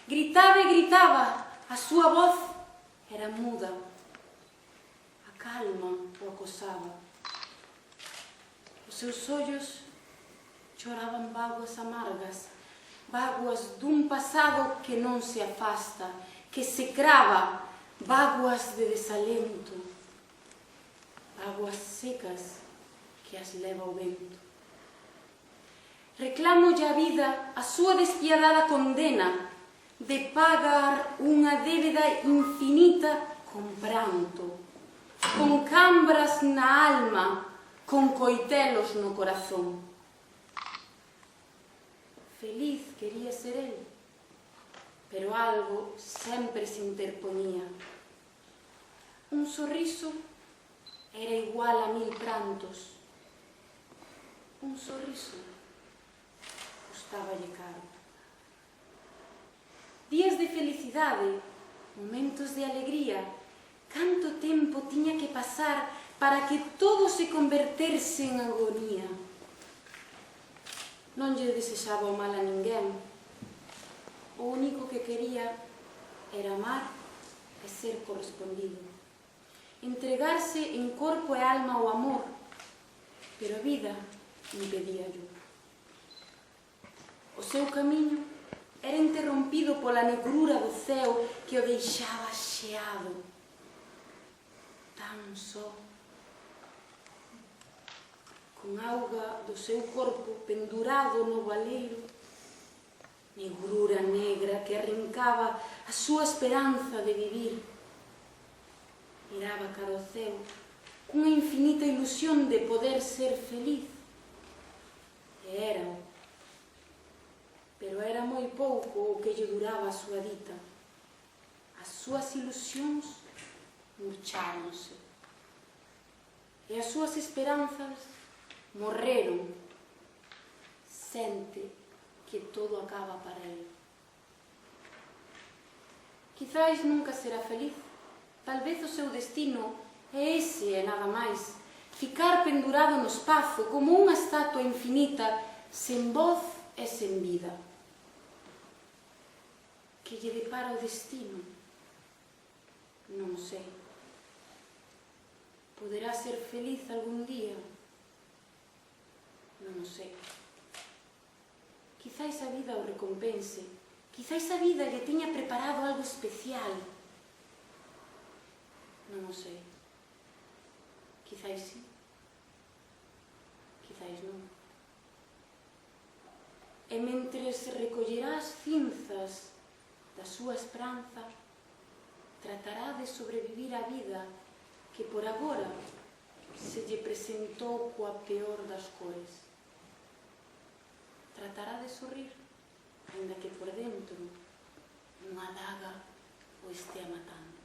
Gritaba e gritaba, a súa voz era muda. A calma o acosaba. Os seus ollos choraban bágoas amargas, bágoas dun pasado que non se afasta, que se crava, bágoas de desalento, bágoas secas que as leva o vento. Reclámolle a vida a súa despiadada condena de pagar unha débeda infinita con pranto, con cambras na alma, con coitelos no corazón. Feliz quería ser el, pero algo sempre se interponía. Un sorriso era igual a 1000 prantos. Un sorriso custáballe caro. Días de felicidade, momentos de alegría, canto tempo tiña que pasar para que todo se converterse en agonía. Non lle desexaba o mal a ninguén. O único que quería era amar e ser correspondido. Entregarse en corpo e alma ao amor, pero a vida impedíallo. O seu camiño era interrompido pola negrura do ceo que o deixaba xeado, tan só, con auga do seu corpo pendurado no baleiro, negrura negra que arrincaba a súa esperanza de vivir. Miraba cara ao ceo cunha infinita ilusión de poder ser feliz. E érao. Pero era moi pouco o que lle duraba a súa dita. As súas ilusións murcháronse. E as súas esperanzas morreron. Sente que todo acaba para ele. Quizais nunca será feliz. Talvez o seu destino é ese e nada máis. Ficar pendurado no espazo como unha estatua infinita, sen voz e sen vida. Que lle depara o destino? Non sei. Poderá ser feliz algún día? Non sei. Quizais a vida o recompense. Quizais a vida lle tiña preparado algo especial. Non o sei. Quizais sí. Quizais non. E mentres recollerá as cinzas da súa esperanza, tratará de sobrevivir a vida que por agora se lle presentou coa peor das cores. Tratará de sorrir, ainda que por dentro unha daga o estea matando.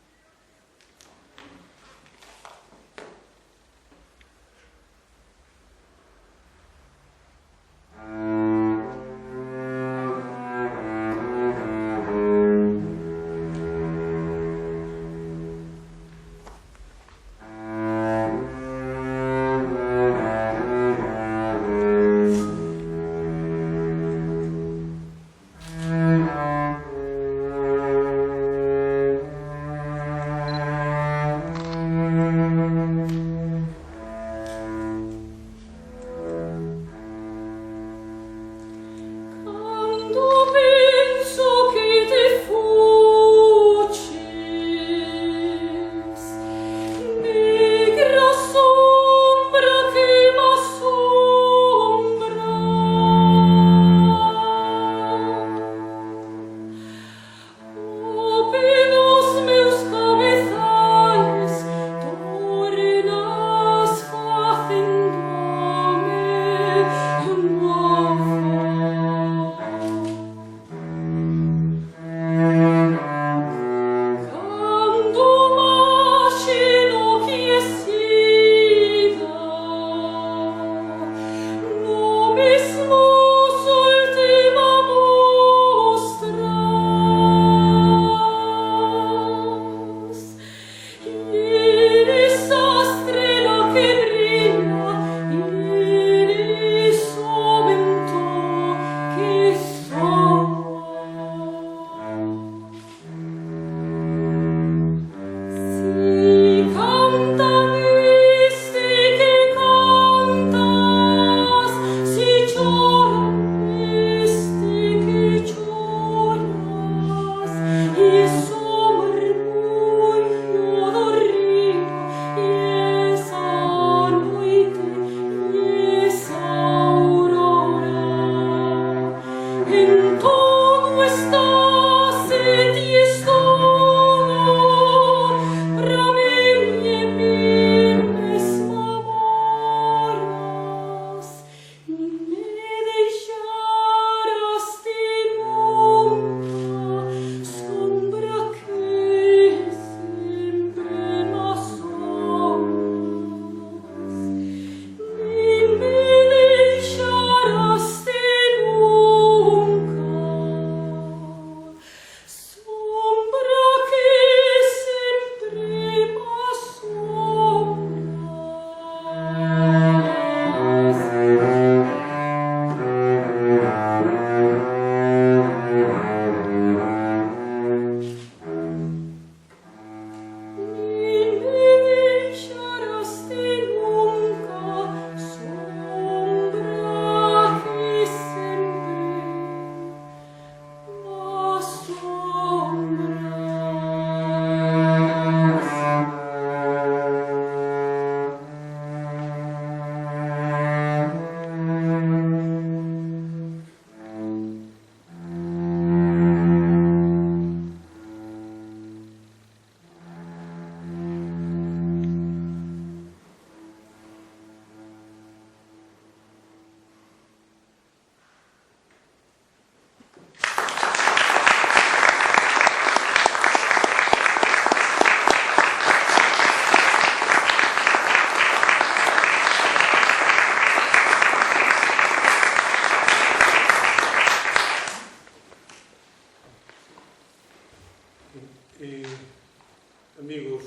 Amigos,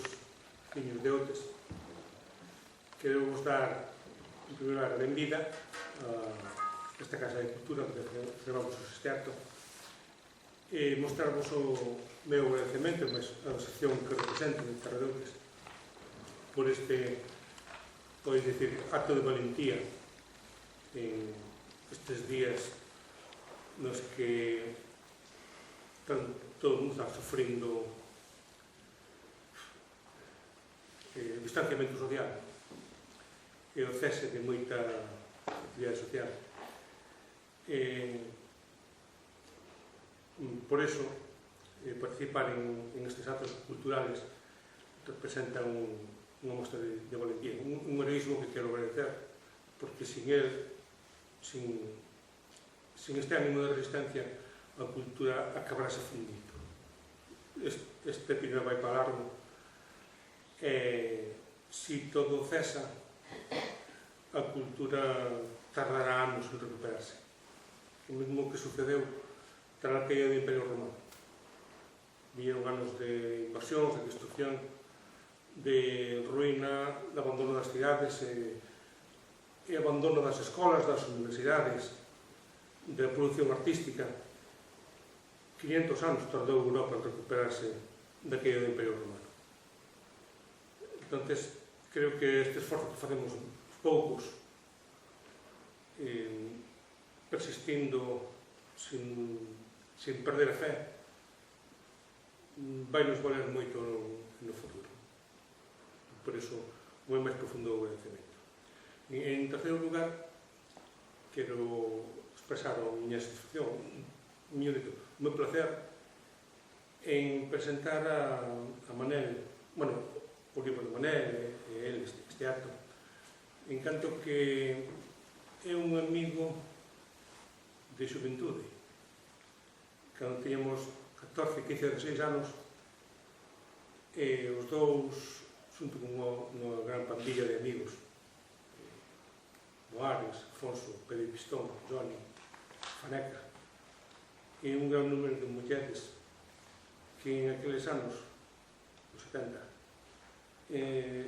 niños de Outes, quero vos dar, en primeiro lugar, a benvida a esta Casa de Cultura que celebramos este acto e mostrarvos o meu agradecemento, a asociación que represento en Terra de Outes, por este, podes dicir, acto de valentía en estes días nos que todo o mundo está sofrendo distanciamento social e o cese de moita actividade social. Por eso, participar en estes actos culturales representa unha mostra de valentía, un heroísmo que quero agradecer, porque sin el, sin este ánimo de resistencia, a cultura acabarase fundindo. Este epidemia vai para largo. Si todo cesa, a cultura tardará anos en recuperarse. O mesmo que sucedeu tras a caída do Imperio Romano. Viñeron anos de invasión, de destrucción, de ruína, de abandono das cidades e abandono das escolas, das universidades, da produción artística. 500 anos tardou Europa en recuperarse da caída do Imperio Romano. Entonces, creo que este esforzo que facemos poucos, persistindo sin perder a fe, vai nos valer moito no futuro. Por iso, o meu máis profundo agradecemento. En terceiro lugar, quero expresar a miña satisfacción, o meu placer en presentar a Manel, o libro de Manel e el, este acto, en canto que é un amigo de xuventude. Cando teníamos 14, 15, 16 anos, e os dous, xunto con unha gran pandilla de amigos, Moares, Afonso, Pedro Pistón, Johnny, Faneca, e un gran número de mulleres que en aqueles anos, os 70,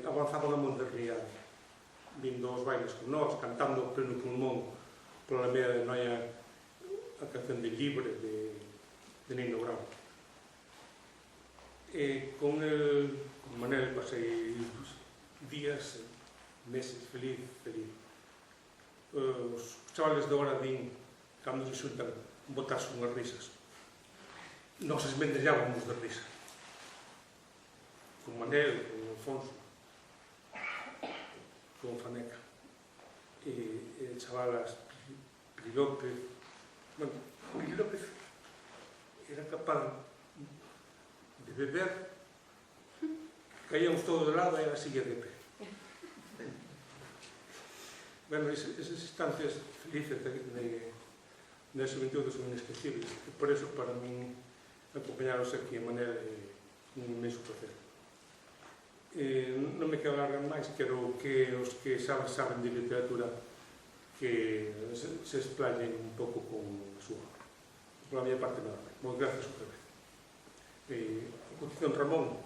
avanzaban a modernidade, vindo aos bailes con nós, cantando a pleno pulmón pola Alameda de Noia a canción de Libre de Nino Bravo. Con Manel pasei días, meses, feliz. Os chavales de agora din, cando se xuntan, botarse unhas risas. Nos esmendrellábamos de risa. Con Manel, con Alfonso, con Faneca, e chavalas, Pili López. Pili López era capaz de beber, caíamos todos de lado e ela seguía de pé. Esas instancias felices da xuventude son inesquecibles, e por eso, para min, acompañaros aquí a Manel é un inmenso placer. Non me quero alargar máis, quero que os que saben de literatura que se explayen un pouco con a súa. Por a miña parte nada máis. Moitas gracias outra vez. A Concepción Ramón,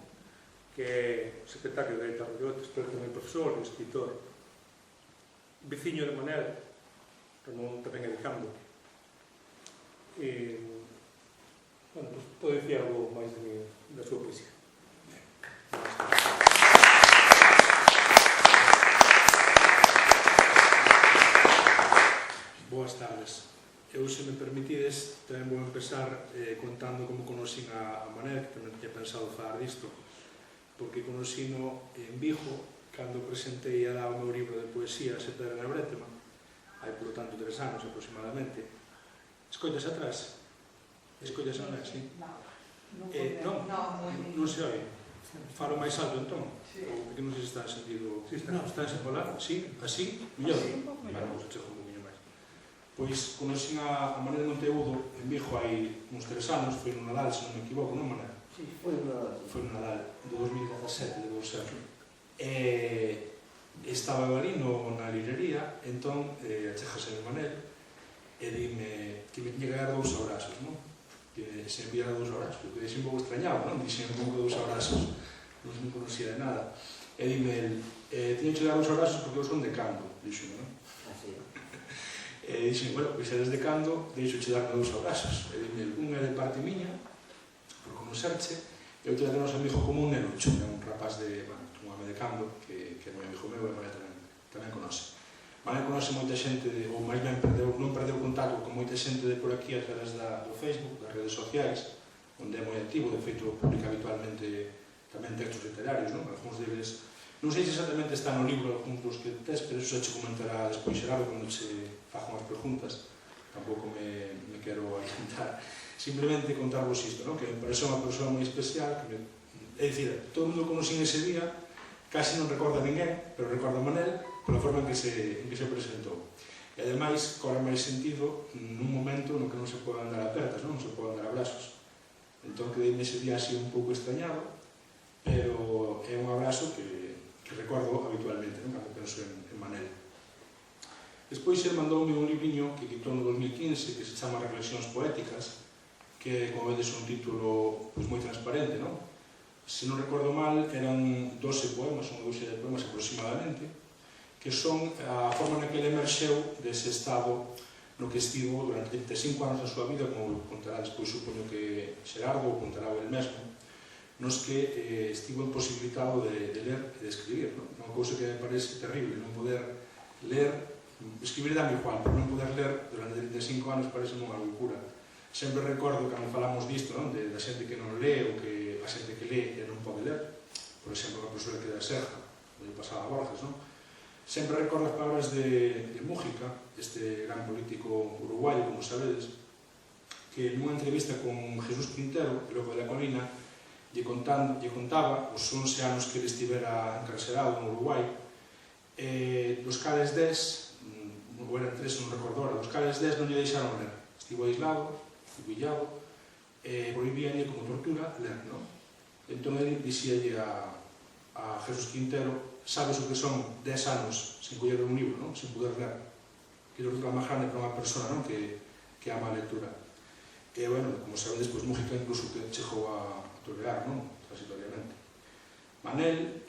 que é secretario de Terra de Outes, pero tamén profesor e escritor, veciño de Manel, Ramón tamén é de Cambo. Pode dicir algo máis da súa poesía. Boas tardes. Eu, se me permitides, tamén vou empezar contando como conocín a Manel, que tamén tinha pensado falar disto, porque conocíno en Vigo, cando presentei a dar o meu libro de poesía Se Pedra na Brétema, hai, por lo tanto, 3 anos aproximadamente. Escollas atrás? Escollas atrás, sí? Non se oi. Falo máis alto, entón? Porque non sei se está en sentido... Está en falar? Sí? Así? Millor? Vamos, chego un poquinho máis. Pois conocín a Manel Monteudo en Vigo hai uns 3 anos, foi no Nadal, se non me equivoco, non, Manel? Sí, foi no Nadal. Foi no Nadal de 2017, debo ser. Estaba eu ali na librería, entón achegase a Manel e dime que me tiña que dar 2 abrazos, non? que se enviara 2 abrazos, porque deixe un pouco extrañado, non? Dixen un pouco 2 abrazos, non conocía de nada. E dime el, tiño que dar 2 abrazos porque eu son de Cando, dixo, non? Así. E dixen, bueno, pois eres de Cando, deixo che darme 2 abrazos. E dime, un é de parte miña, por conocerche, e outro é de noso amigo común, Nerucho, que é un rapaz de, bueno, un home de Cando, que é moi amigo meu, e María tamén conoce. María conoce moita xente, ou máis ben non perdeu contacto con moita xente de por aquí a través do Facebook, das redes sociais, onde é moi activo, de feito publica habitualmente tamén textos literarios, non? Algúns deles, non sei se exactamente está no libro algúns dos que tes, pero eso xa che comentará despois Xerardo cando che fajo unhas preguntas, tampouco me quero alimentar, simplemente contarvos isto, non? Que me parece unha persoa moi especial, que é dicir, todo o mundo conocín ese día, casi non recorda a ninguén, pero recorda a Manel, pola forma en que se presentou. E ademais, cobra máis sentido nun momento no que non se pode andar apertas, non se pode andar a brazos. Entón, que ese día así un pouco extrañado, pero é un abrazo que recordo habitualmente, non? Cando penso en Manel. Despois, ele mandoume un libriño que quitou no 2015, que se chama Reflexións Poéticas, que, como vedes, un título moi transparente, non? Se non recordo mal, eran 12 poemas, unha douxa de poemas aproximadamente, que son a forma na que ele emerxeu dese estado no que estivo durante 35 anos da súa vida, como contará despois, supoño que Xerardo, ou contará el mesmo, nos que estivo imposibilitado de ler e de escribir, non? Unha cousa que me parece terrible, non poder ler, escribir dame igual, pero non poder ler durante 35 anos parece unha loucura. Sempre recordo cando falamos disto, non? Da xente que non lee, ou que a xente que lee e non pode ler, por exemplo, a profesora que da Serja, onde pasaba Borges, non? Sempre recordo as palabras de Mújica, este gran político uruguayo, como sabedes, que nunha entrevista con Jesús Quintero, que logo de la Colina, lle contaba os 11 anos que ele estivera encarcerado no Uruguai, dos cales 10, ou eran 3, non recordo ahora, dos cales 10 non lle deixaron ler. Estivo aislado, humillado, prohibíanlle como tortura ler, non? Entón ele dixíalle a Jesús Quintero, sabes o que son 10 anos sen coller un libro, non? Sen poder ler. Que tortura máis grande para unha persona, non? Que ama a lectura. E, bueno, como sabedes, pois Mújica incluso que chegou a tolerar, non? Transitoriamente. Manel,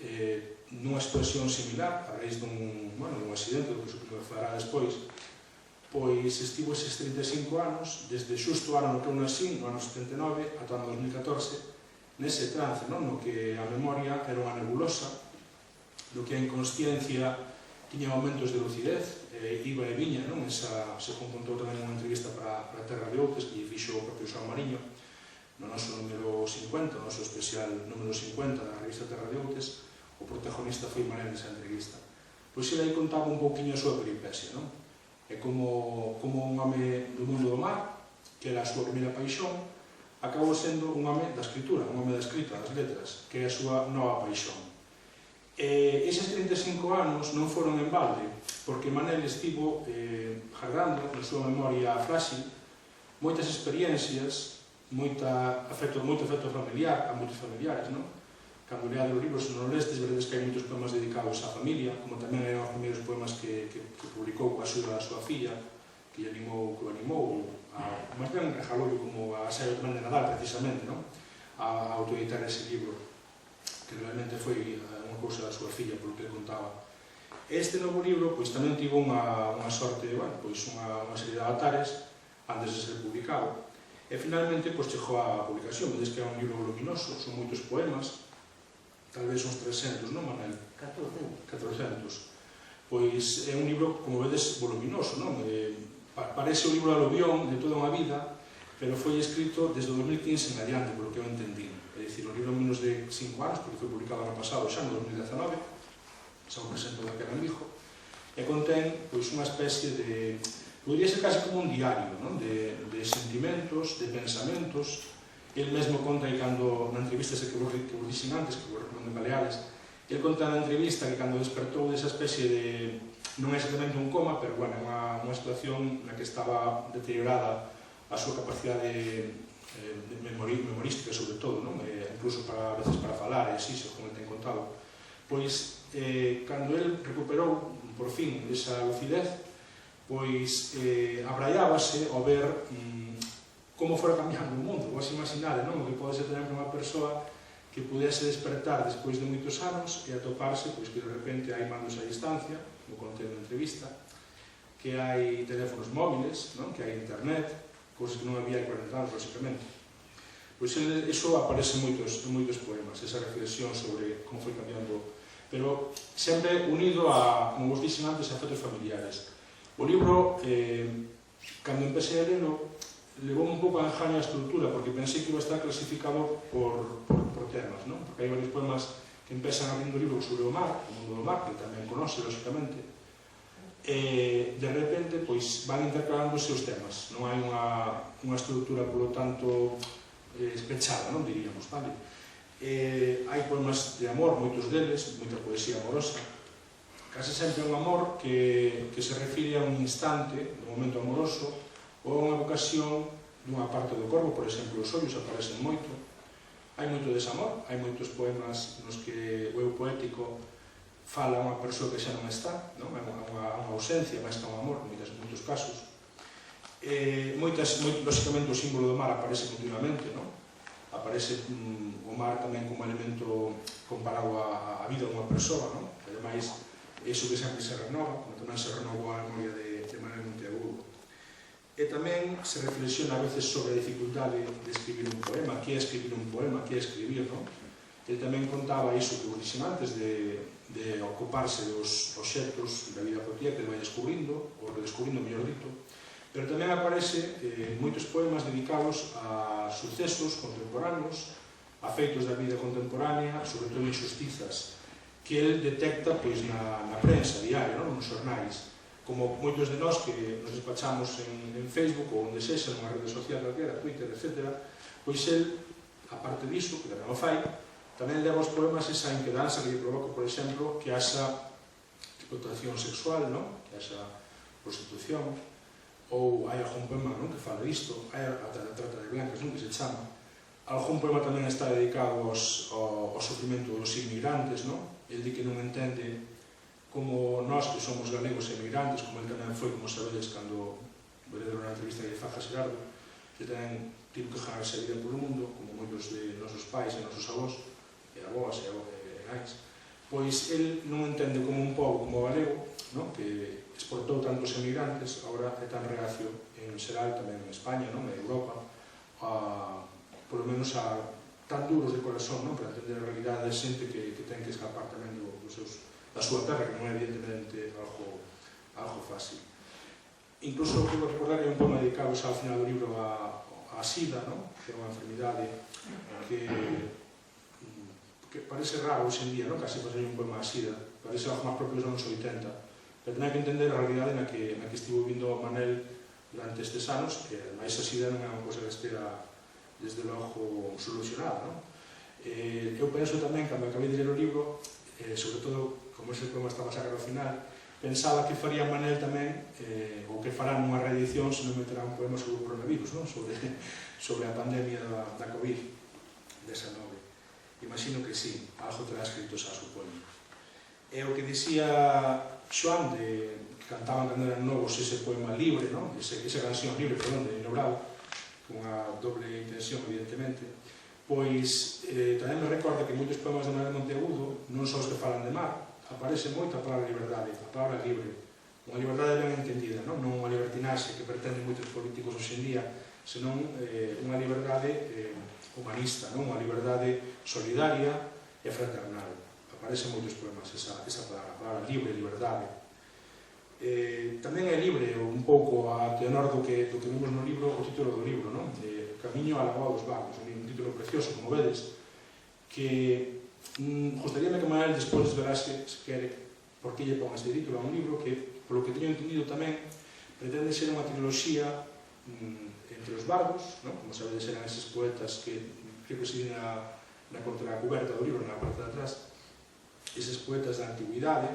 nunha situación similar, a raíz dun accidente, que supoño que fará despois, pois estivo eses 35 anos, desde xusto o ano no que eu nascí, no ano 79, ata o ano 2014, nese trance, non? No que a memoria era unha nebulosa, no que a inconsciencia tiña momentos de lucidez, iba e viña, non? Esa se contou tamén nunha entrevista para Terra de Outes, que lle fixo o propio Xoan Mariño, no noso número 50, no noso especial número 50 da revista Terra de Outes, o protagonista foi Manel nesa entrevista. Pois ele aí contaba un pouquinho a súa peripecia, non? E como un home do mundo do mar, que era a súa primeira paixón, acabou sendo un home da escritura, un home da escrita, das letras, que é a súa nova paixón. E eses 35 anos non foron en balde, porque Manel estivo guardando na súa memoria frágil moitas experiencias, moito afecto familiar, a moitos familiares, non? Cando leades os libros, se non lestes, veredes que hai moitos poemas dedicados á familia, como tamén eran os primeiros poemas que publicou coa axuda da súa filla, que o animou, máis ben regalou como a saio tamén de Nadal, precisamente, non? A autoeditar ese libro, que realmente foi unha cousa da súa filla, polo que contaba. Este novo libro, pois tamén tivo unha sorte, pois unha serie de avatares antes de ser publicado. E finalmente, pois chegou a publicación, vedes que é un libro voluminoso, son moitos poemas, tal vez uns 300, non, Manel? 400. Pois é un libro, como vedes, voluminoso, non? Parece o libro de aluvión de toda unha vida, pero foi escrito desde o 2015 en adiante, polo que eu entendí. É dicir, o libro en menos de 5 anos, porque foi publicado ano pasado, xa no 2019, xa o presento daquela en Vigo, e contén pois unha especie de, podría ser casi como un diario, non? De sentimentos, de pensamentos. El mesmo conta que cando, na entrevista que vos dixen antes, que vos recomendo que leades, el conta na entrevista que cando despertou desa especie de, non é exactamente un coma, pero bueno, unha situación na que estaba deteriorada a súa capacidade memorística, sobre todo, non? Incluso a veces para falar, e así, como ten contado. Pois, cando el recuperou, por fin, esa lucidez, pois abraiábase ao ver como fora cambiando o mundo. Vos imaginade, non? O que pode ser tamén unha persoa que pudese despertar despois de moitos anos e atoparse pois, que de repente hai mandos a distancia, como contei na entrevista, que hai teléfonos móviles, non? Que hai internet, cousas que non había hai 40 anos, lógicamente. Pois iso aparece en moitos poemas, esa reflexión sobre como foi cambiando, pero sempre unido a, como vos dixen antes, a afectos familiares. O libro, cando empecé a lelo, levou un pouco a engaño a estrutura, porque pensei que iba a estar clasificado por temas, non? Porque hai varios poemas que empezan abrindo o libro sobre o mar, o mundo do mar, que tamén conoce, lógicamente, e de repente pois, van intercalándose os temas, non hai unha estrutura, polo tanto, pechada, non diríamos, vale? Hai poemas de amor, moitos deles, moita poesía amorosa, case sempre un amor que se refire a un instante, un momento amoroso, ou a unha vocación dunha parte do corpo, por exemplo, os ollos aparecen moito. Hai moito desamor, hai moitos poemas nos que o eu poético fala a unha persoa que xa non está, non? É unha ausencia, máis que un amor, en moitos casos. Lógicamente, o símbolo do mar aparece continuamente, non? Aparece o mar tamén como elemento comparado á vida dunha persoa, non? Ademais, iso que sempre se renova, como tamén se renovou a memoria de Manuel Monteagudo. E tamén se reflexiona a veces sobre a dificultade de escribir un poema, que é escribir un poema, que é escribir, non? Ele tamén contaba iso que vos dixen antes, de ocuparse dos obxectos da vida cotidiana que vai descubrindo, ou redescubrindo, mellor dito, pero tamén aparece moitos poemas dedicados a sucesos contemporáneos, a feitos da vida contemporánea, sobre todo injustizas, que ele detecta pois, na prensa diaria, non? Nos xornais. Como moitos de nós que nos despachamos en Facebook ou onde sexa, nunha rede social calquera, Twitter, etc., pois el, aparte diso, que tamén o fai, tamén leva os poemas esa inquedanza que lle provoca, por exemplo, que haxa explotación sexual, non? Que haxa prostitución, ou hai algún poema, non? Que fala disto, hai a trata de blancas, non? Que se chama. Algún poema tamén está dedicado ao sofrimento dos inmigrantes, non? El di que non entende como nós que somos galegos emigrantes, como ele tamén foi, como sabedes, cando vereron na entrevista que faja Xerardo, que tamén tivo que ganarse a vida polo mundo, como moitos de nosos pais e nosos avós, e avós e nais, pois ele non entende como un pobo como o galego, non? Que exportou tantos emigrantes, agora é tan reacio en xeral tamén en España, non? En Europa, polo menos tan duros de corazón, non? Para entender a realidade de xente que ten que escapar tamén da súa terra, que non é evidentemente algo fácil. Incluso, quero recordar que hai un poema dedicado ao final do libro a SIDA, non? Que é unha enfermidade que parece raro hoxe en día, non? Casi fazer un poema a SIDA, parece algo máis propio dos anos 80, pero ten que entender a realidade na que estivo vindo Manel durante estes anos, que ademais a SIDA non é unha cosa que estea desde logo solucionada, non? Eu penso tamén, cando acabei de ler o libro, sobre todo, como ese poema estaba a sacar ao final, pensaba que faría Manel tamén, ou que farán unha reedición se non meterá un poema sobre o coronavirus, non? Sobre a pandemia da COVID-19. Imagino que sí, algo terá escrito xa, supoño. E o que dicía Xoán, que cantaban cando eran novos ese poema libre, non? Esa canción libre, perdón, de Nino Bravo, con unha doble intención, evidentemente, pois tamén me recorda que moitos poemas de Manuel Monteagudo non son os que falan de mar, aparece moito a palabra liberdade, a palabra libre, unha liberdade ben entendida, non unha libertinaxe que pretenden moitos políticos hoxe en día, senón unha liberdade humanista, unha liberdade solidaria e fraternal. Aparece moitos poemas esa palabra, a palabra libre, liberdade. Tamén é libre un pouco a tenor do que vimos no libro, o título do libro, non? Camiño a Lagoa dos Vagos, un título precioso, como vedes, que gustaríame que Manuel despois verase, se quere, por que lle pon este título a un libro que, polo que teño entendido tamén, pretende ser unha triloxía entre os bardos, non? Como sabedes, eran eses poetas que creo que se na contracuberta do libro, na parte de atrás, eses poetas da antigüidade,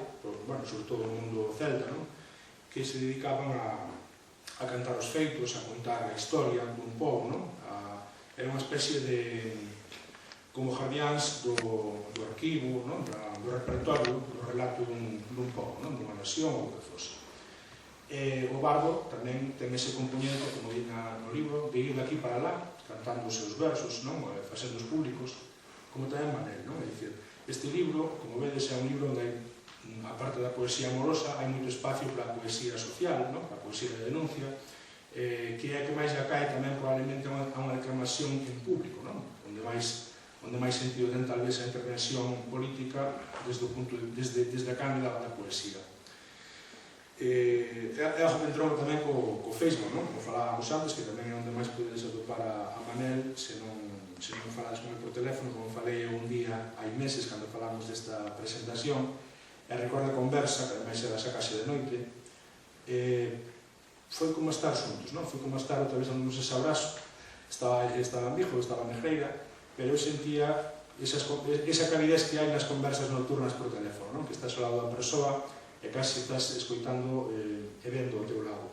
sobre todo no mundo celta, non? Que se dedicaban a cantar os feitos, a contar a historia dun pobo, non? Era unha especie de como jardiáns do arquivo, non? Do repertorio, do relato dun pobo, non? Dunha nación ou que fose. O bardo tamén ten ese componente, como di no libro, de ir de aquí para lá, cantando os seus versos, facendo os públicos, como tamén Manel. É dicir, este libro, como vedes, é un libro onde, a parte da poesía amorosa, hai moito espacio para a poesía social, para a poesía de denuncia, que é a que máis acae tamén probablemente a unha declamación en público, onde máis sentido ten tal vez a intervención política desde a cándida da poesía. É algo que entrou tamén co Facebook, como falábamos antes, que tamén é onde máis podedes atopar a Manel, se non falades con ele por teléfono, como falei un día, hai meses, cando falamos desta presentación, e recordo a conversa, que ademais era esa case de noite, foi como estar xuntos, foi como estar outra vez dándonos ese abrazo. Estaba en Vigo, estaba en Negreira, pero eu sentía esa calidez que hai nas conversas nocturnas por teléfono, que estás ao lado da persoa e casi estás escoitando e vendo ao teu lado.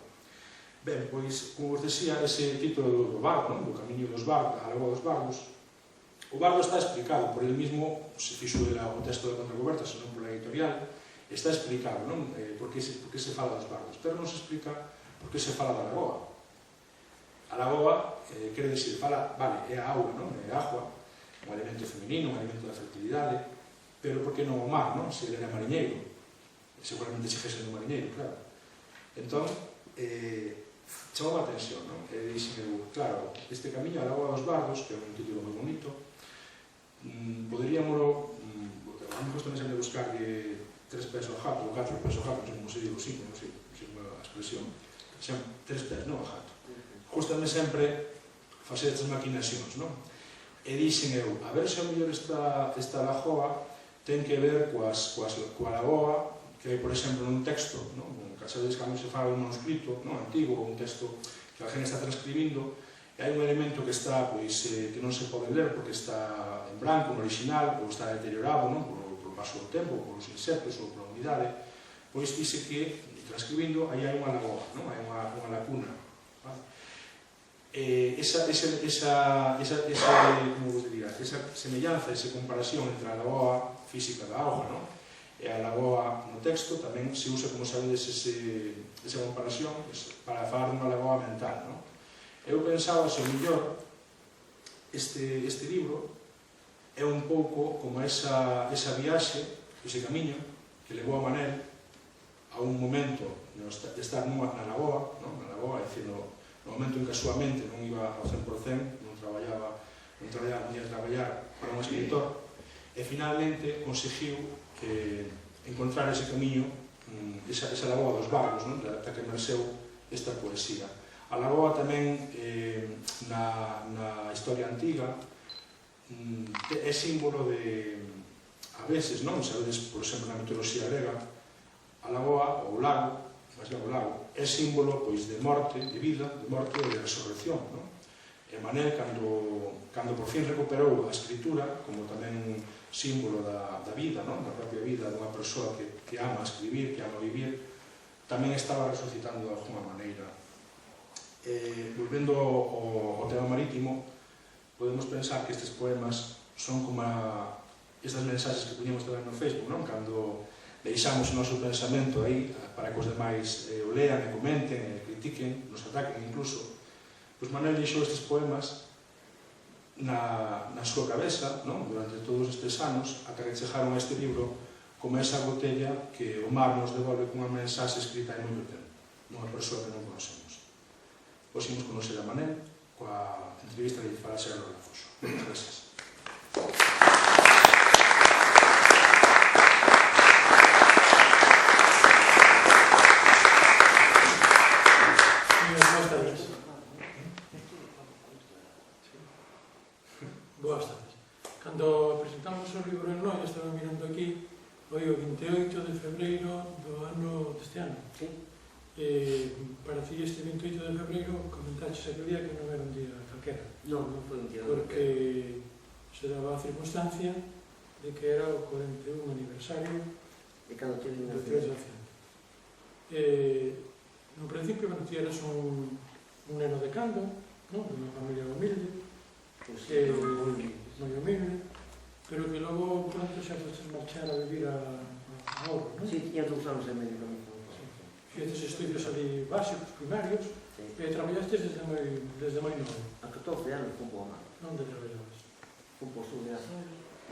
Ben, pois, como vos decía, ese título do bardo, do camiño dos bardos, a Lagoa dos Bardos, o bardo está explicado por ele mismo, se fixo o texto da Contragoberta, senón por la editorial, está explicado, por que se fala dos bardos, pero non se explica por que se fala da lagoa. A lagoa, quere dicir, é a auga, é a agua, un elemento femenino, un elemento da fertilidade, pero por que non o mar, se ele era mariñeiro? Seguramente sigue sendo mariñeiro, claro. Entón, chamou a atención, e dixen, claro, este camiño a Lagoa dos Bardos, que é un título moi bonito, poderíamoslo, a mí gusta sempre buscar de 3 pés ao jato, ou 4 pés ao jato, non sei como se digo, non sei a expresión, xa 3 pés, non ao jato. Gústame sempre facer estas maquinacións, e dixen eu, a ver se ao mellor esta lagoa ten que ver coa lagoa que hai, por exemplo, nun texto, sabedes cando se fala un manuscrito antigo, ou un texto que alguén está transcribindo, e hai un elemento que está, que non se pode ler porque está en branco, no original, ou está deteriorado por paso do tempo, por os insectos ou por a humidade, pois dice que, transcribindo, aí hai unha lagoa, hai unha lacuna. Esa semellanza, esa comparación entre a lagoa física da auga e a lagoa no texto, tamén se usa, como sabedes, esa comparación para falar dunha lagoa mental. Eu pensaba, se o mellor, este libro é un pouco como esa viaxe, ese camiño que levou a Manel a un momento de estar na lagoa, é dicir, no momento en que a súa mente non iba ao 100%, non traballaba ni a traballar para un escritor, e finalmente conseguiu encontrar ese camiño, esa lagoa dos Bardos, da que emerxeu esta poesía. A lagoa tamén, na historia antiga, é símbolo de, a veces, sabedes, por exemplo, na mitoloxía grega, a lagoa, ou o lago, é símbolo de morte, de vida, de morte e de resurrección. E Manel, cando por fin recuperou a escritura, como tamén símbolo da vida, da propia vida dunha persoa que ama escribir, que ama vivir, tamén estaba resucitando de alguma maneira. Volvendo ao tema marítimo, podemos pensar que estes poemas son como estas mensaxes que poñemos tamén no Facebook, cando deixamos o noso pensamento aí para que os demais o lean e comenten e critiquen, nos ataquen incluso. Pois Manel deixou estes poemas na súa cabeza durante todos estes anos, ata que chegaron a este libro como esa botella que o mar nos devolve cunha mensaxe escrita hai moito tempo, nunha persoa que non conocemos. Pois imos conocer a Manel coa entrevista que lle fará Xavier Rafoso. Moitas gracias. Boas tardes. Cando presentamos o libro en Noia, estaba mirando aquí, foi o 28 de febreiro do ano deste ano. Para ti este 28 de febreiro comentaches aquel día que non era un día calquera. Non foi un día porque se daba a circunstancia de que era o 41 aniversario de cando tive do 3 de occidente. No principio, cando ti eras un neno de Cando, unha familia humilde, moi humilde, pero que logo pronto xa fostes marchar a vivir a Ouro, non? Si, tiña 2 anos e medio cando foi. Fizeches estudios ali básicos, primarios, Sí. e traballastes desde moi novo. A 14 anos fun por má. Onde traballabas? Fun por sur de África.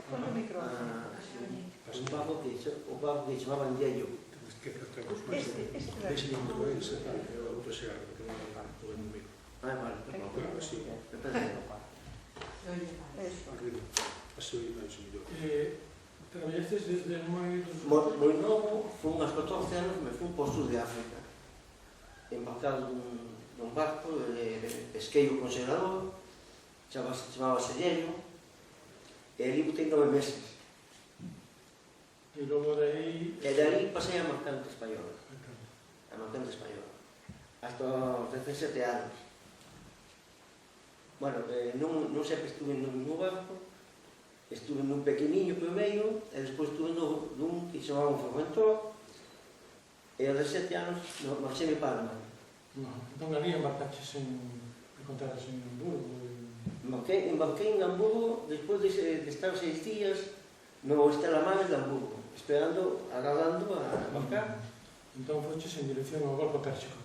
Con o micrófono. Un barco que chamaban Yello. Temos que tratamos máis. Deixe un pouco ese, tal, e o outro xegar, porque non vai o ben comigo. Vale. Claro, sí. Eso. Arriba. Así o máis mellor. Traballastes desde moi... Moi novo, fun aos 14 anos, me fun por sur de África. Embarcado dun barco de pesqueiro congelador, chamábase Yello, e ali botei 9 meses. E logo de aí... E de aí pasei a Mercante Española. A Mercante Española. Hasta os 17 anos. Bueno, non sempre estuve no barco, estuve nun pequeniño primeiro, e despois estuve nun que se chamaba un Formentor, e aos 17 anos marchei para Palma. Entón ali embarcaches en... me contaras en Hamburgo. Embarquei en Hamburgo despois de estar 6 días no Stella Maris de Hamburgo, agardando a embarcar. Entón foches en dirección ao Golfo Pérsico.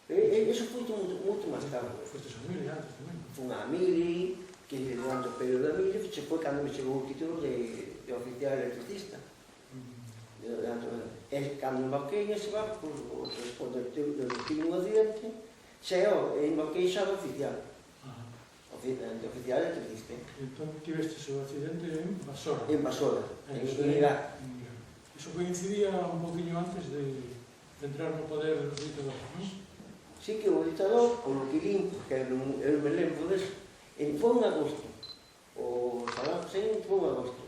Eso foi moito máis tarde. Fostes a Mili antes tamén. Fun a Mili, que durante o período da Mili foi cando me chegou o título de oficial electricista. E cando embarquei nese barco, despois tive un accidente, embarquei xa de oficial. De oficial electricista. Entón tivestes o accidente en Basora. En Basora, en Irak. Iso coincidía un poquinho antes de entrar no poder do dictador, non? Sí que o dictador, o Luquilín, que eu me lembro deso, foi en agosto. O Saddam Hussein foi en agosto.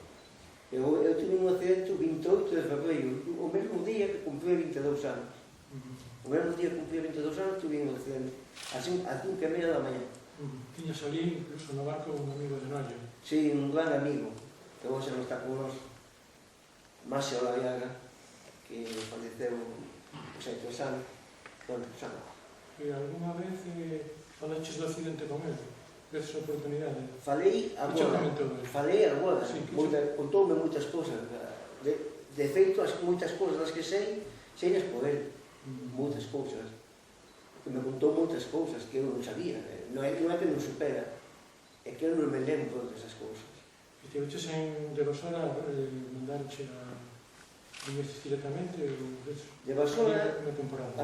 Eu tive un accidente o 28 de febrero, o mesmo día que cumpría 22 anos. O mesmo día que cumpría 22 anos tive un accidente, a 5:30 da mañá. Tiñas ali, incluso no barco, un amigo de Noia. Sí, un gran amigo, que hoxe non está con nós, Masio Olaviaga, que faleceu os 6 anos. E alguna vez falaches do accidente con ele? Ves a oportunidade? Falei agora, Sí, contoume moitas cousas. De feito, moitas cousas das que sei as por ele. Moitas cousas. Que me contou moitas cousas que eu non sabía. Non é que non supera, é que eu non me lembro desas cousas. E te veches de Basora mandarche a irse directamente ou ves? De Basora, unha temporada.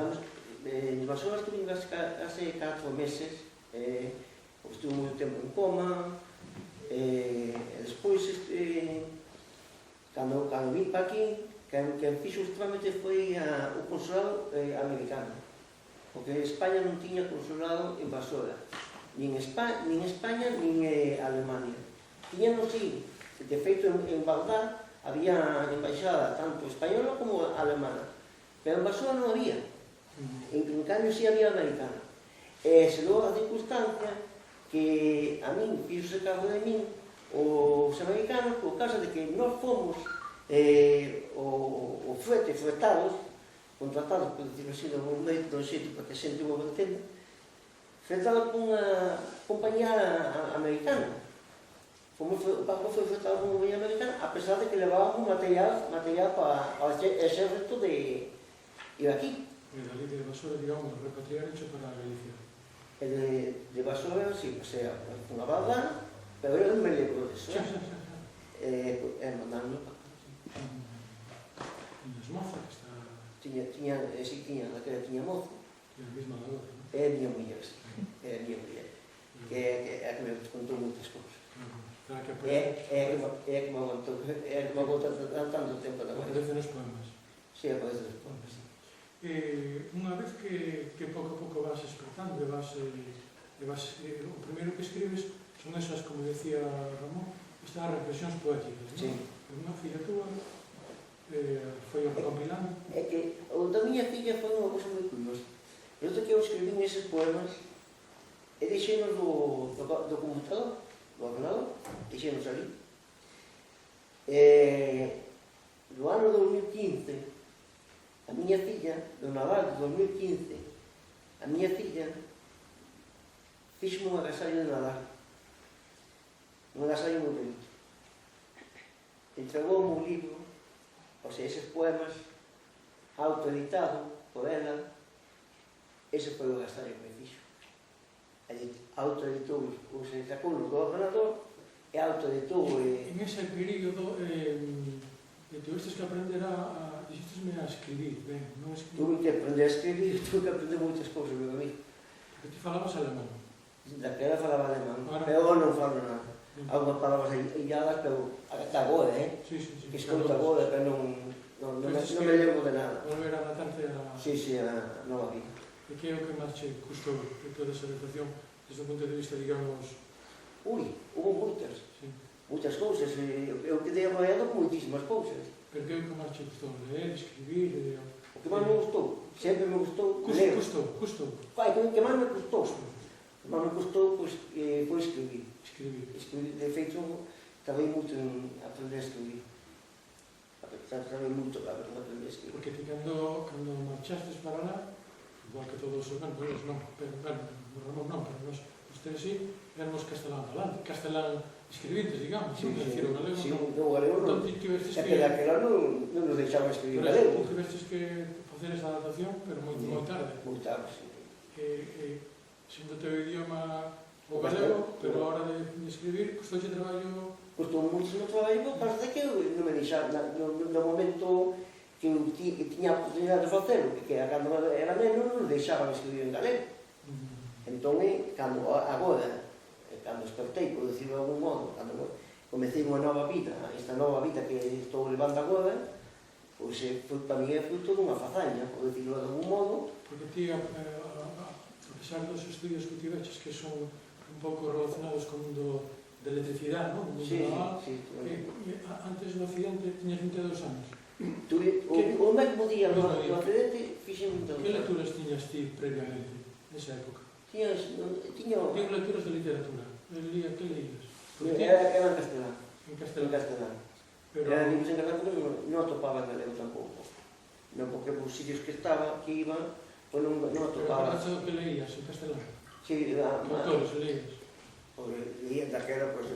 de Basora estuve hace 4 meses, estuve moito tempo en coma, e despois, cando vim para aquí, quen fixo os trámites foi o consulado americano, porque España non tiña consulado en Basora, nin España, nin Alemania. Tiñanos, sí, de feito en Bagdad había embaixada tanto española como alemana, pero en Basora non había. En cambio, sí había americana. E se logo a circunstancia que a min fixose cargo de min os americanos por causa de que nós fomos o fretados, contratados, por decirlo así, no meio do sitio para que a xente o entenda, fretados por unha compañía americana. O barco foi fretado por unha compañía americana, a pesar de que levábamos material para o exército de iraquí. E dali de Basora, digamos, repatriar hecho para Galicia. De Basora, sí, o sea, unha barra, pero eu non me lembro de eso. Mandando para acá. Tiñas moza, que está... Daquela tiña mozo. Tiña a mesma da outra, non? É a miña muller, sí. É a miña muller. Que é a que me contou moitas cousas. É a que me aguantou tanto tempo da vida. Aparece nos poemas. Sí, aparece nos poemas. Unha vez que pouco a pouco vas expertando e o primeiro que escribes son esas, como decía Ramón, estas reflexións poéticas, non? Sí. Unha filla túa foi o compilando. É que o da miña filla foi unha cousa moi curiosa. Resulta que eu escribí eses poemas e deixei-nos do computador, do ordenador, deixei-nos ali. No ano 2015, a miña filla, do Naval de 2015, a miña filla fixo un agasallo de Nadal, un agasallo moi bonito. Entregoume un libro, ou sea, eses poemas, autoeditado, por ela, ese foi o gastario que me fixo. Autoeditou, se sacou do ordenador, e autoeditou. En ese período, tivestes que aprender dixistesme a escribir, ben, non escribir. Tuve que aprender a escribir, tuve que aprender moitas cousas, meu amigo. Porque ti falabas alemán. Daquela falaba alemán, Ahora- pero eu non falo nada. Algunas palabras illadas, pero agora, Sí, sí, sí. que escoito agora, pero non me lembro de nada. Volver a adaptarte a... Sí, a nova vida. E que é o que máis che custou de toda esa adaptación desde o punto de vista, digamos... Ui, hubo moitas. Sí. Moitas cousas, eu quedei arrollado con moitísimas cousas. Pero que é o que máis che custou? Leer, escribir... O que máis me gustou, sempre me gustou ler. Custou. O que máis me gustou, pois, foi escribir. Escribir. De feito, traballei moito en aprender a escribir. Traballei moito para aprender a escribir. Porque ti cando marchastes para lá, igual que todos os ganos, non, pero Ramón non, pero nós tres sí, éramos castelán falante, castelán escribientes, digamos, Sí, decir, o galego sí, non. o galego non. Entón, ti tivestes É que... que daquela non nos deixaban escribir Pero galego. ti tivestes que facer esa adaptación, pero moi tarde. Moi tarde, sí. Sendo teu idioma o galego, pero a hora de escribir, custouche traballo... Custou muitísimo traballo, parece que non me deixaban, no momento que eu tiña a oportunidade de facelo, que cando era neno non nos deixaban escribir en galego. Entón, cando agora, cando despertei, por decirlo de algún modo, cando comecei unha nova vida, esta nova vida que estou levando agora, pois foi para mí foi toda unha fazaña, por decirlo de algún modo. Porque ti, a pesar dos estudios que tiveches, que son un pouco relacionados con o mundo de electricidade, non? O mundo naval, antes do accidente tiñas 22 anos. O mesmo día do accidente fixen 22 anos. Que lecturas tiñas ti previamente, nesa época? Tiña... Digo lecturas de literatura. Que leías? Era en castelán. En En castelán. castelán. Pero... Era libros en castelán porque non atopaba en galego tampouco. Non, porque por sitios que estaba, que iba, pois non atopaba. Pero que leías en castelán? Sí, Que autores leías? Leía daquela, pois,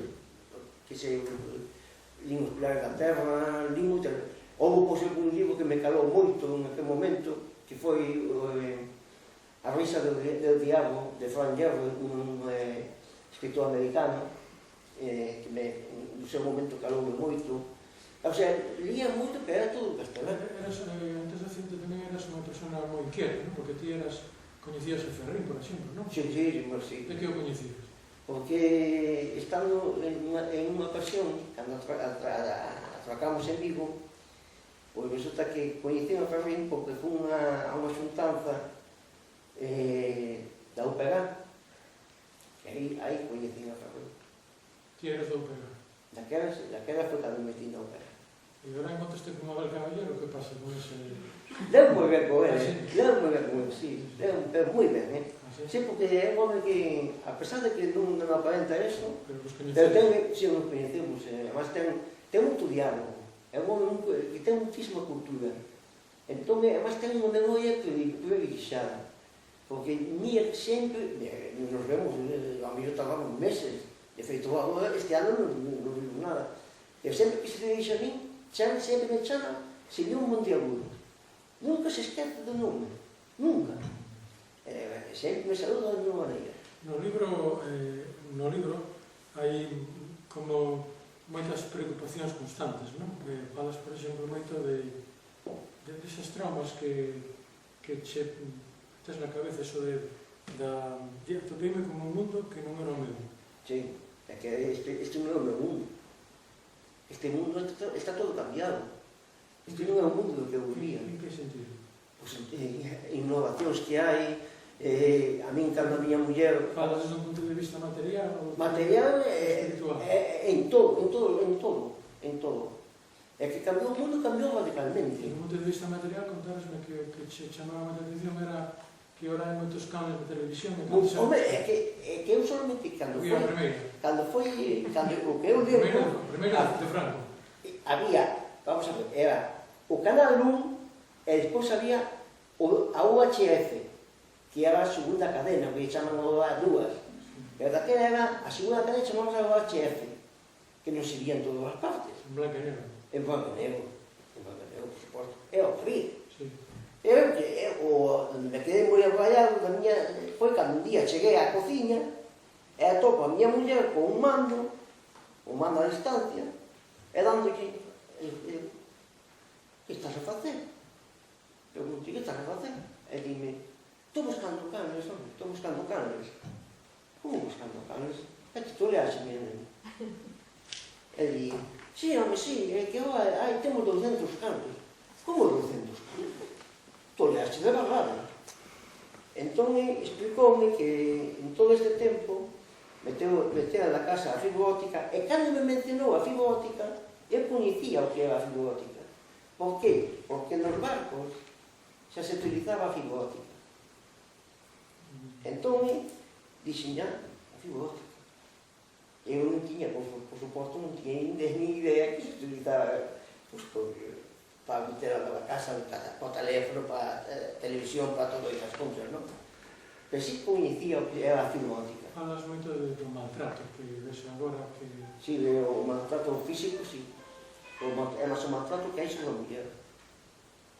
que sei, Limos Pilares da Terra, li moito. Houve, pois, un libro que me calou moito naquele momento, que foi A risa del diablo, de Frank Gehry, un escritor americano, que no seu momento caloume moito. O sea, lía moito, pero era todo castelán. Antes do accidente tamén eras unha persona moi inquieta, non? Porque ti coñecías a Ferrín, por exemplo, non? Sí, sí. De que o coñecías? Porque estando en unha ocasión, cando atracamos en Vigo, pois resulta que coñecí a Ferrín porque foi a unha xuntanza da UPG, que aí coñecí a Ferrín. Ti eras da UPG. Daquela foi cando me metí na UPG. E agora encontraste con Abel Caballero, que pasa con ese... Deu moi ben con ele, sí. Deu moi ben, Sí, porque é un home que, a pesar de que non aparenta eso, pero si nos coñecemos, además ten moito diálogo, é un home que ten muchísima cultura. Entón, además ten unha memoria privilexiada, porque mira sempre, nos vemos, a mellor tardamos meses, de feito, agora este ano non vimos nada, e sempre que se dirixe a min, sempre me chama Señor Monteagudo. Nunca se esquece do nome, nunca. Sempre me saluda de unha maneira. No libro hai como moitas preocupacións constantes, non? Falas, por exemplo, moito desas traumas que che tes na cabeza, eso de atopeime como un mundo que non era o meu. Sí, é que este non é o meu mundo. Este mundo está todo cambiado. Este non é o mundo do que eu vivía. En que sentido? Pois innovacións que hai, a min cando a miña muller... Falas desde un punto de vista material ou material espiritual? En todo. É que cambiou o mundo, cambiou radicalmente. Desde un punto de vista material, contarasme que o que che chamaba a atención era que ahora hai moitos canales de televisión. Home, é que eu solamente cando foi o que eu lembro... Primeira de Franco. Había, vamos a ver, era o Canal 1 e despois había a UHF, que era a segunda cadena, que chaman as dúas. Pero daquela era a segunda cadena chamamos a UHF, que non se vía en todas as partes. En blanco e negro. En blanco e negro, por suposto. É o que había. Sí. Onde me quedei moi arraiado foi cando un día cheguei á cociña e atopo a miña muller con un mando a distancia, e dándolle, que estás a facer? Pregunto, que estás a facer? E dime, estou buscando canes, home, estou buscando canes. Como buscando canes? É que tú leaxe bien. E di, sí, home, sí, é que temos 200 canes. Como 200 canes? Tú leaxe de verdade. Entón, explicoume que en todo este tempo meteu na casa a fibra óptica, e cando me mencionou a fibra óptica, eu coñecía o que era a fibra óptica. Por qué? Porque nos barcos xa se utilizaba a fibra óptica. Entón, dixen, a fibra óptica. Eu non tiña, por suposto, non tiña ni idea que se utilizaba para meter a la casa, para o teléfono, para a televisión, para todas esas cousas, non? Pero sí coñecía o que era a fibra óptica. Falas moito do maltrato que ves agora que... Sí, o maltrato físico, sí. É máis o maltrato que hai sobre a muller.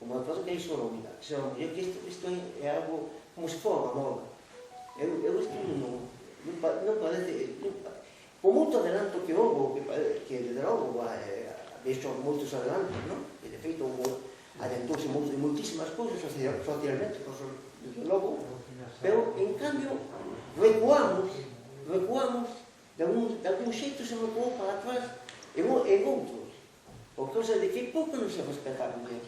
O maltrato que hai sobre a muller. Sobre a muller, que isto é algo como se fora uma moda. Eu isto non parece... Por moito adelanto que houve, que desde logo visto moitos adelantos, non? E de feito adentouse moitísimas cousas socialmente, desde logo. Pero, en cambio, recuamos de algún xeito se recuou para atrás en outros, por causa de que pouco non se respeta a muller.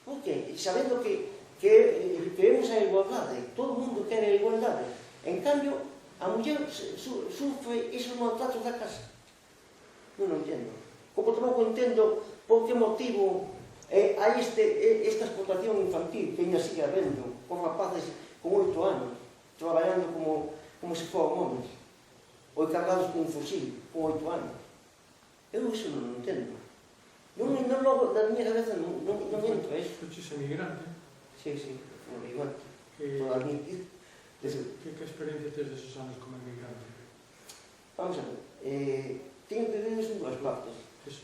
Por que? Sabendo que queremos a igualdade, todo o mundo quere a igualdade, en cambio a muller sufre esos maltratos da casa. Non entendo. Como tampouco entendo por que motivo hai esta explotación infantil que ainda sigue habendo con rapaces con 8 anos traballando como se foran homens ou cargados con un fusil con 8 anos. Eu iso non entendo. Non logo na miña cabeza non entra iso. Fuches emigrante. Sí, emigrante. Toda a miña vida. Que experiencia tes deses anos como emigrante? Vamos a ver. Teño que ver en dúas partes. Eso.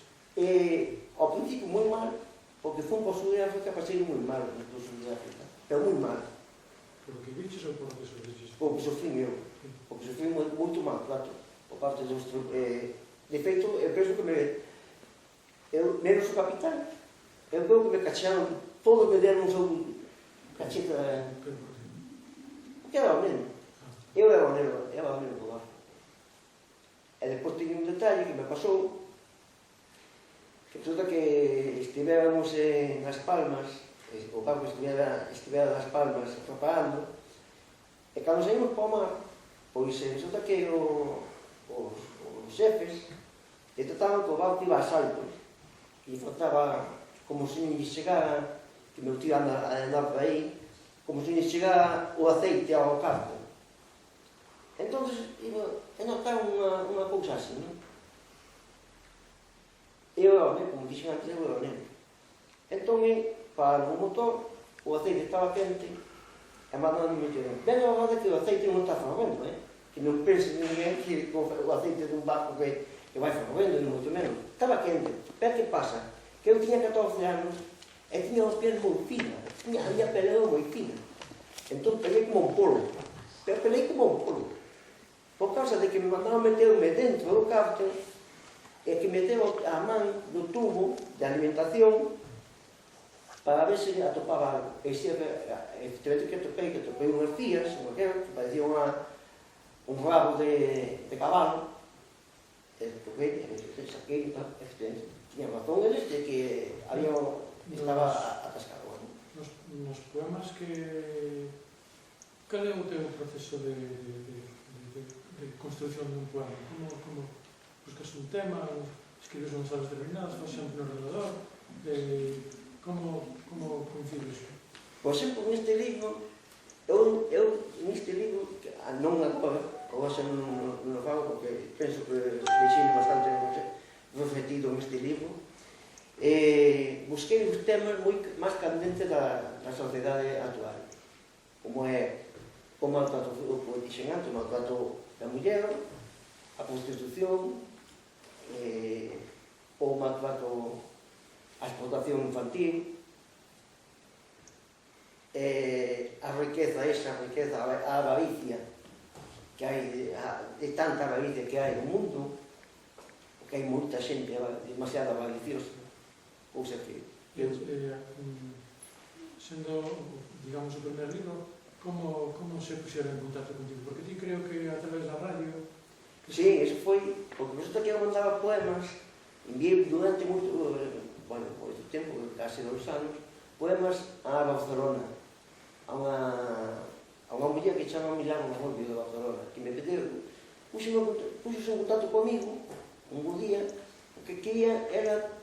Ao principio moi mal, porque fun por Sur de África, pasei moi mal no Sur de África. Pero moi mal. Por que viches ou por que sofriches? Porque sofrí eu. Porque sofrí moito maltrato por parte dos... De feito, eu penso que menos o capitán, eu creo que me cachearon, todos me deron un seu cacheta... Porque era o neno. Eu era o neno do barco. E depois teño un detalle que me pasou, que resulta que estivéramos nas Palmas, o barco estivera nas Palmas preparando, e cando saímos para o mar, pois resulta que os xefes trataban que o barco iba a saltos, e faltaba, como se non chegara, que meu tío anda a andar por aí, como se non chegara o aceite ao carro. Entón, notaron unha cousa así, non? Eu era o neno, como dixen antes, eu era o neno. Entón, para o motor, o aceite estaba quente, e mandaron me dizer, ben a verdade que o aceite non está fervendo, que non pense ninguén que o aceite dun barco que vai fervendo, non moito menos. Estaba quente. Pero que pasa? Que eu tiña 14 anos e tiña os pies moi finas, a miña pele era moi fina. Entón, pelei como un polo. Pero pelei como un polo. Por causa de que me mandaron meterme dentro do cárter e que meteu a man no tubo de alimentación para ver se atopaba algo. E efectivamente que atopei unhas cías, que parecía un rabo de cabalo. Topei, saquei, efectivamente. Tiña razón eles de que estaba atascado. Nos poemas que... Cal é o teu proceso de construcción dun poema? Como buscas un tema, escribes unhas horas determinadas, faz sempre no ordenador, como coincides? Por exemplo, neste libro, eu neste libro, non agora xa non fago porque penso que deixei bastante refletido neste libro, busquei os temas moi máis candentes da sociedade actual, como é o maltrato, como dixen antes, o maltrato da muller, a prostitución, o maltrato, a explotación infantil, esa riqueza, a avaricia que hai, de tanta avaricia que hai no mundo, que hai moita xente demasiado avariciosa, cousa que... Sendo, digamos, o primer libro, como se puxeron en contacto contigo? Porque ti creo que a través da radio... Sí, eso foi, porque resulta que eu mandaba poemas, enviei durante moito, bueno, moito tempo, casi 2 anos, poemas a Barcelona, a unha muller que chama Milagro Rubio de Barcelona, que me pediu, puxose en contacto comigo, un día, o que quería era,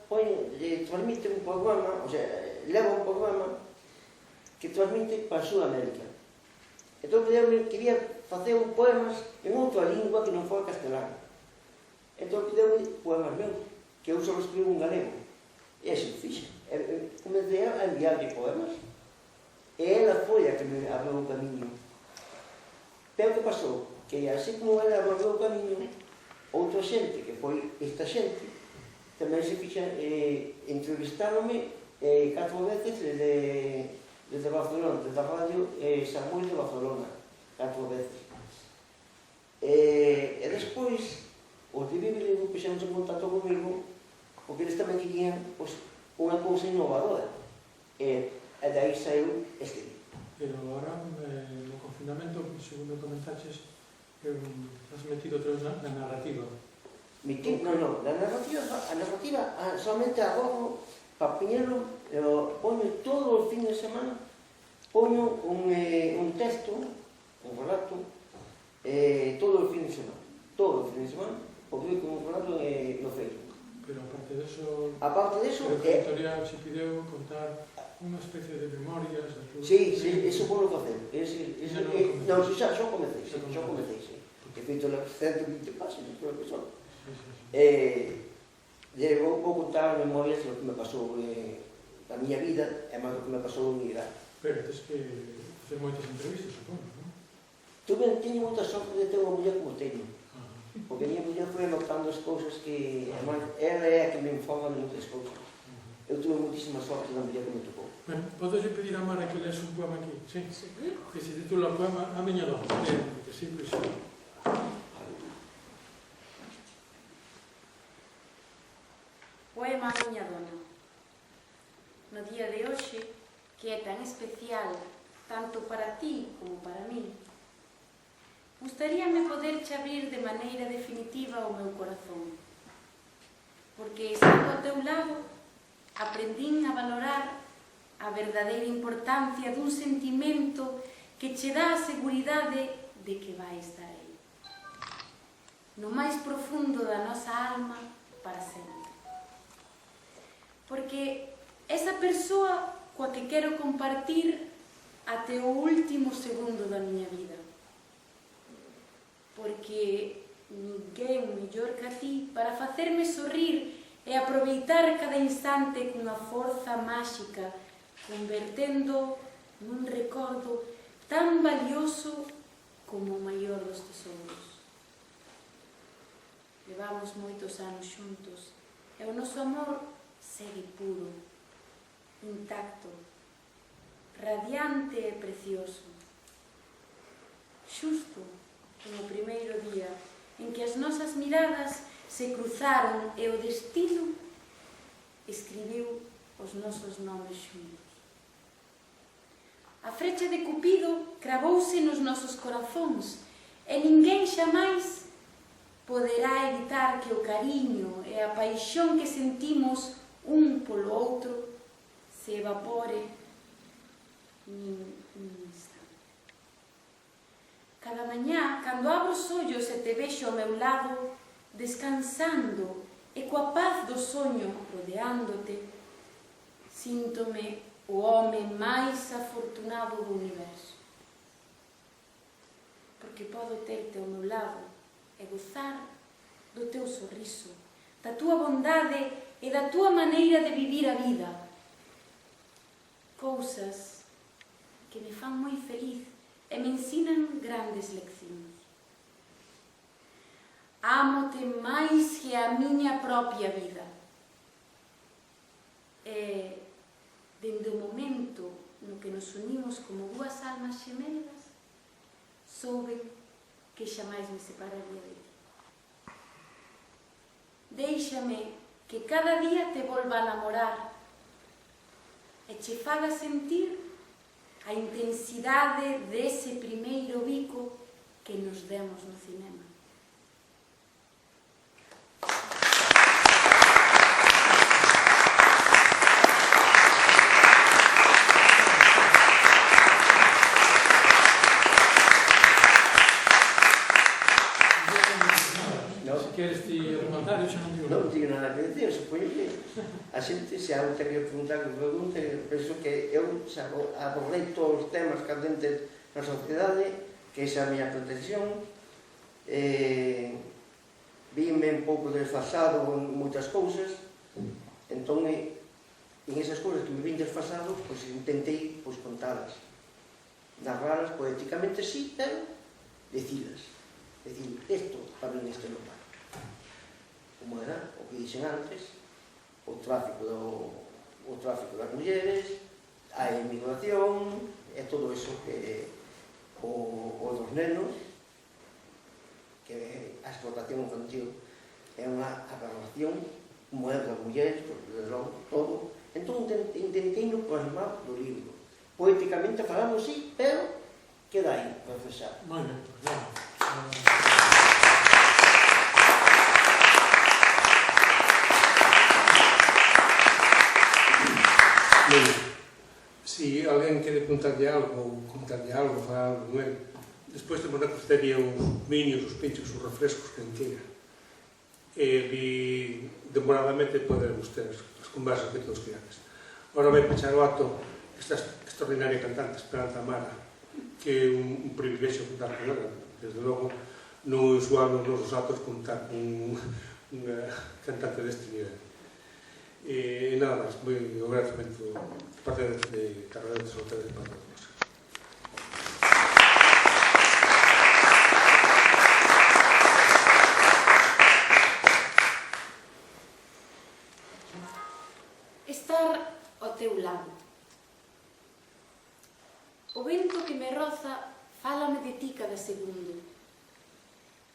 transmite un programa, o sea, leva un programa que transmite para Sudamérica. Entón, quería facer poemas en outra lingua que non fora castelano. Entón, pideu poemas meus, que eu só escribo en galego. E así fixe. Comecei a enviarlle poemas, e ela foi a que me abriu o camiño. Pero que pasou? Que así como ela abriu o camiño, outra xente, que foi esta xente, tamén se fixa, entrevistáronme 4 veces desde Barcelona, desde a radio Samuel de Barcelona, 4 veces. E despois, os de Biblia puxemos en contacto comigo, porque eles tamén querían unha cousa innovadora. E daí saiu este libro. Pero agora, no confinamento, segundo comentaches, has metido outra vez na narrativa. Non, a narrativa solamente agogo para poñerlo, poño todo o fin de semana, poño un texto, un relato, todo o fin de semana, publico un relato no Facebook. Pero aparte de eso, creo que a editorial se pideu contar unha especie de memorias da túa... Sí, eso vou facer. Non, xa comecei, sí. He feito 120 páginas, creo que son. Vou contar memorias do que me pasou na miña vida e máis do que me pasou en Irán. Pero tens que facer moitas entrevistas, supoño, non? Teño moita sorte de ter unha muller como teño. Porque a miña muller foi anotando as cousas que... Además, ela é a que me informa de moitas cousas. Eu tuve moitísima sorte da muller que me tocou. Ben, podes pedir a Mara que leas un poema aquí? Sí. Que se titula o poema A miña dona. Que simple xa. Poema a miña dona. No día de hoxe, que é tan especial tanto para ti como para mí, gustaríame poderche abrir de maneira definitiva o meu corazón, porque estando ao teu lado aprendín a valorar a verdadeira importancia dun sentimento que che dá a seguridade de que vai estar aí, no máis profundo da nosa alma para sempre. Porque esa persoa coa que quero compartir até o último segundo da miña vida. Porque ninguén mellor que a ti para facerme sorrir e aproveitar cada instante cunha forza máxica, convertendo nun recordo tan valioso como o maior dos tesouros. Levamos moitos anos xuntos e o noso amor segue puro, intacto, radiante e precioso. Xusto como o primeiro día en que as nosas miradas se cruzaron e o destino escribiu os nosos nomes xuntos. A frecha de Cupido cravouse nos nosos corazóns e ninguén xamais poderá evitar que o cariño e a paixón que sentimos un polo outro se evapore nin instante. Cada mañá, cando abro os ollos e te vexo ao meu lado, descansando e coa paz do soño rodeándote, síntome o home máis afortunado do universo. Porque podo terte ao meu lado e gozar do teu sorriso, da túa bondade e da túa maneira de vivir a vida. Cousas que me fan moi feliz e me ensinan grandes leccións. Ámote máis que a miña propia vida. E, dende o momento no que nos unimos como dúas almas xemelgas, soube que xamais me separaría de ti. Déixame que cada día te volva a namorar e che faga sentir a intensidade dese primeiro bico que nos demos no cinema. Queres ti rematar? Eu xa non digo nada. Non digo nada que decir, supoño que a xente, se algo te quería preguntar, que pregunte, penso que eu xa abordei todos os temas candentes na sociedade, que esa é a miña pretensión. Vime un pouco desfasado con moitas cousas, entón, en esas cousas que me vin desfasado, pois intentei contalas, narralas poéticamente, sí, pero decilas. Decir, isto, para mí, este lugar. Como era o que dixen antes, o tráfico das mulleres, a emigración, e todo iso que o dos nenos, que a explotación infantil é unha aberración, como é das mulleres, desde logo, todo. Entón, intentei no plasmar do libro. Poéticamente falamos, sí, pero queda aí, para fechar. Moi ben, claro. Si alguén quere preguntarlle algo ou comentarlle algo, falar algo con él, despois temos na cafetería os viños, os pinchos, os refrescos que queira. E demoradamente podemos ter as conversas que todos querades. Agora vai pechar o acto esta extraordinaria cantante Esperanza Amara, que é un privilexio contar con ela. Desde logo, non é usual nos nosos actos contar con unha cantante deste nivel. E nada máis, moi agradecemento de parte de Carrera de Solteira de parte de todos. Estar ao teu lado. O vento que me roza fálame de ti cada segundo.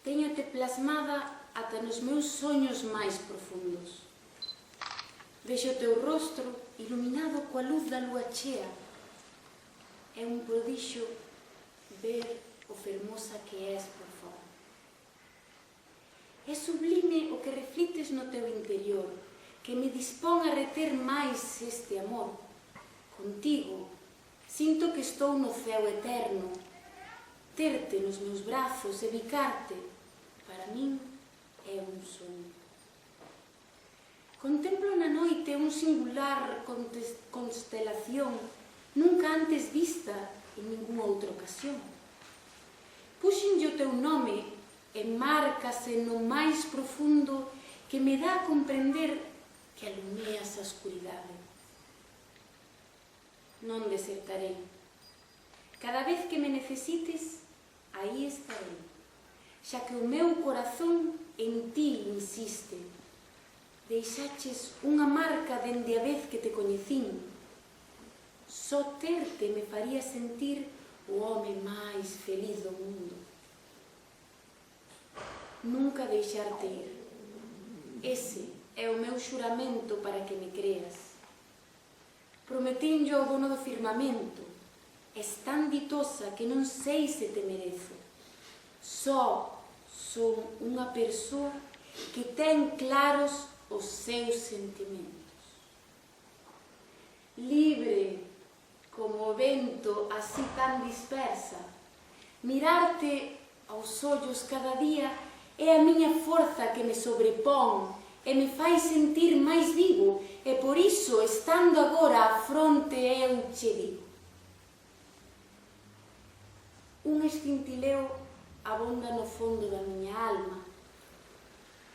Téñote plasmada ata nos meus soños máis profundos. Vexo o teu rostro iluminado coa luz da lúa chea. É un prodixio ver o fermosa que és por fora. É sublime o que reflites no teu interior, que me dispón a reter máis este amor. Contigo, sinto que estou no ceo eterno. Terte nos meus brazos e bicarte, para min, é un soño. Contemplo na noite un singular constelación nunca antes vista en ninguna outra ocasión. Puxenlle o teu nome e márcase no máis profundo que me dá a comprender que alumeas a escuridade. Non desertarei. Cada vez que me necesites, aí estarei, xa que o meu corazón en ti insiste. Deixaches unha marca dende a vez que te coñecín. Só terte me faría sentir o home máis feliz do mundo. Nunca deixarte ir. Ese é o meu xuramento para que me creas. Prometinllo ao dono do firmamento. És tan ditosa que non sei se te merezo. Só son unha persoa que ten claros os seus sentimentos. Libre como o vento así tan dispersa, mirarte aos ollos cada día é a miña forza que me sobrepón e me fai sentir máis vivo, e por iso, estando agora á fronte, eu che digo. Un escintileo abonda no fondo da miña alma.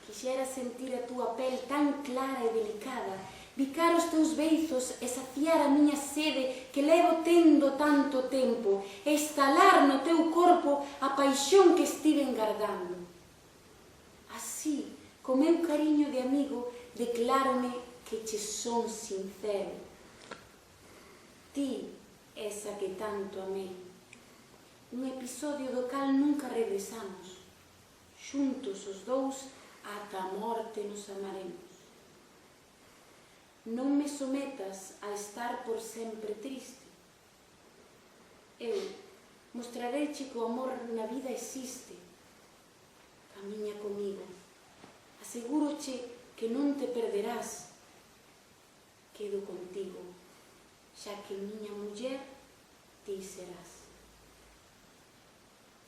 Quixera sentir a túa pel tan clara e delicada, bicar os teus beizos e saciar a miña sede que levo tendo tanto tempo, e estalar no teu corpo a paixón que estiven gardando. Así, co meu cariño de amigo, declárome que che son sincero. Ti és a que tanto amei. un episodio do cal nunca regresamos, xuntos os dous ata a morte nos amaremos. Non me sometas a estar por sempre triste. Eu mostrareiche que o amor na vida existe. Camiña comigo. Asegúroche que non te perderás. Quedo contigo, xa que miña muller ti serás.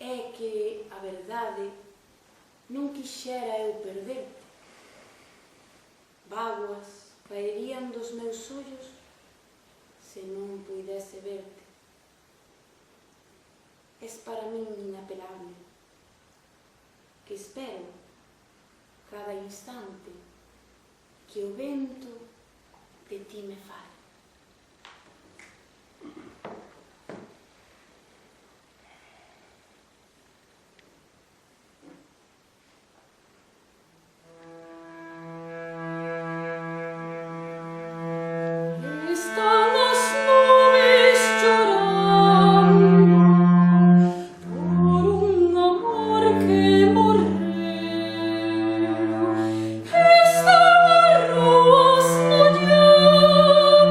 É que, a verdade, non quixera eu perderte. Bágoas caerían dos meus ollos se non puidese verte. Es para min inapelable, que espero cada instante que o vento de ti me fale. Están as nubes chorando por un amor que morreu. Están as ruas molladas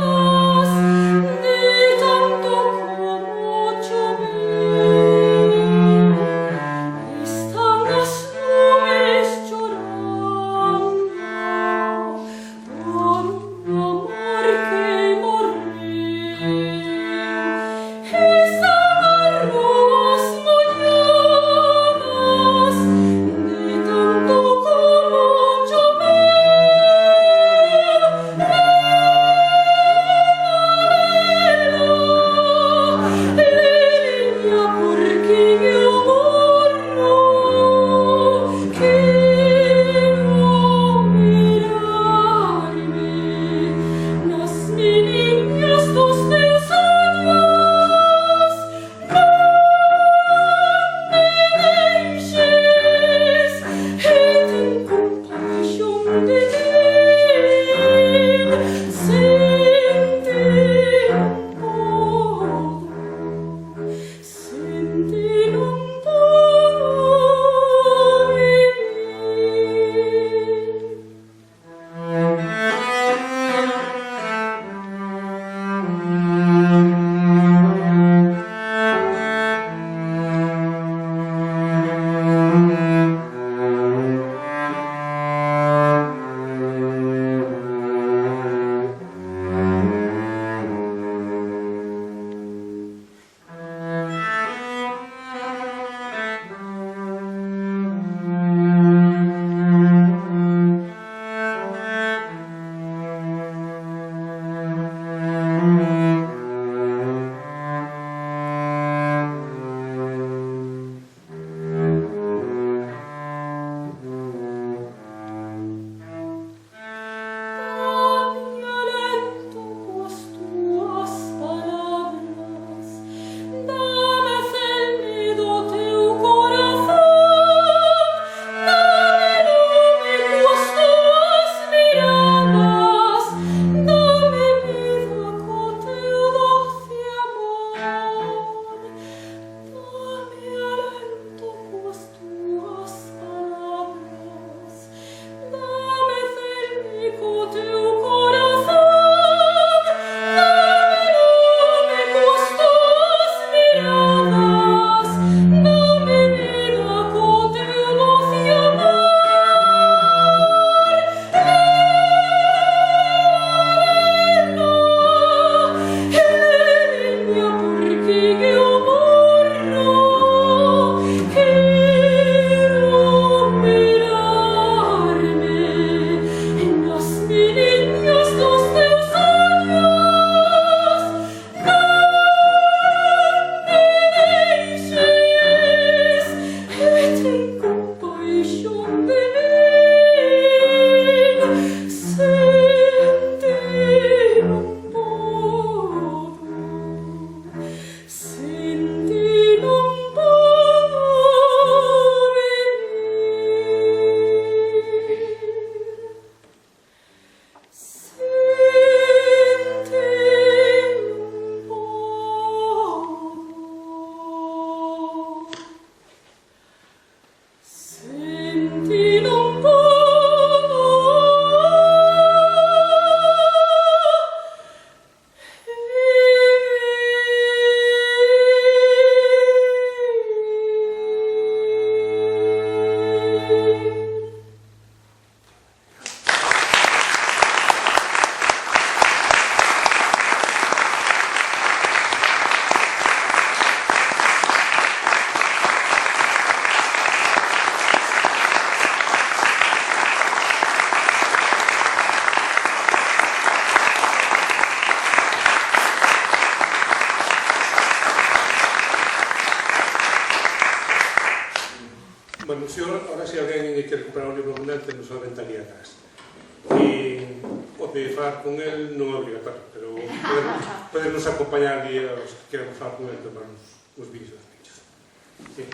tamén temos a ventanilla atrás. E o de falar con el non é obligatorio, pero podemos acompañar e os que queremos falar con el tomar uns vídeos das pinchas. Sí.